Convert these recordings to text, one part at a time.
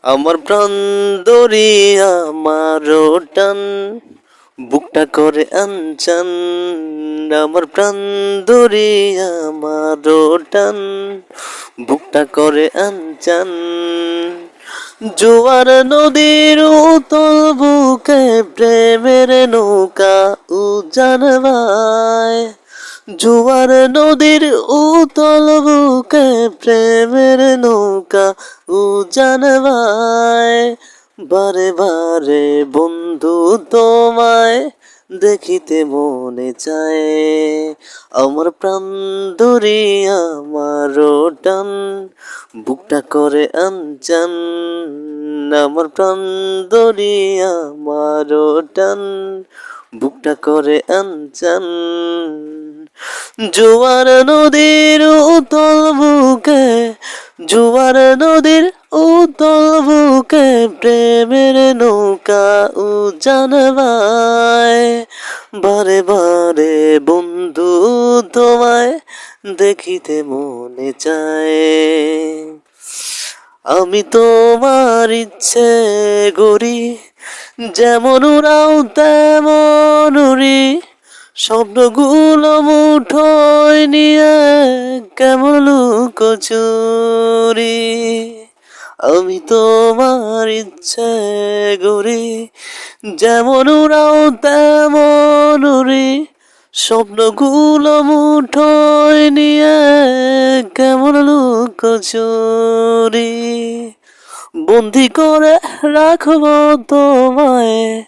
আমার প্রাণ দরিয়া আমারও টান, বুকটা করে আনচান। আমার প্রাণ দরিয়া আমারও টান, বুকটা করে আনচান। জোয়ার নদীর উতল বুকে প্রেমের নৌকা উজান ভাই। জোয়ার নদীর উতল বুকে প্রেমের নৌকা উজান ভাই। বারে বারে বন্ধু তোমায় দেখিতে মনে চায়। আমার প্রাণ দরিয়া আমারও টান, বুকটা করে আনচান। আমার প্রাণ দরিয়া আমারও টান, বুকটা করে আনচান। জোয়ার নদীর উতল বুকে, জোয়ার নদীর উতল বুকে প্রেমের নৌকা উজান ভাই। বারে বারে বন্ধু তোমায় দেখিতে মনে চায়। আমি তোমার ইচ্ছে গড়ি, যেমন উড়াও তেমন উড়ি। স্বপ্নগুলো মুঠোয় নিয়ে কেমন লুকোচুরি। আমি তোমার ইচ্ছে গড়ি, যেমন উড়াও তেমন উড়ি। স্বপ্নগুলো মুঠোয় নিয়ে কেমন লুকোচুরি। বন্দি করে রাখবো তোমায়,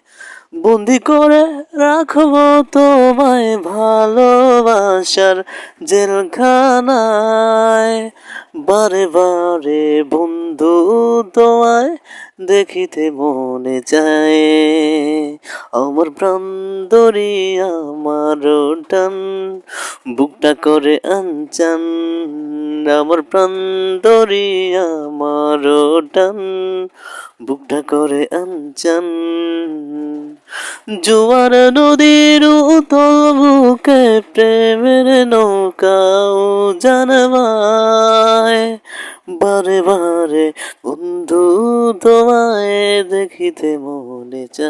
বন্দি করে রাখবো তোমায় ভালোবাসার জেলখানায়। বারে বারে বন্ধু তোমায় দেখিতে মনে চায়। আমার প্রাণ দরিয়া আমারও টান, বুকটা করে আনচান। আমার প্রাণ দরিয়া আমারও টান, বুকটা করে আনচান। জোয়ার নদীর উতল বুকে প্রেমের নৌকা উজান ভাই। বারে বারে বন্ধু তোমায় দেখিতে মনে চায়।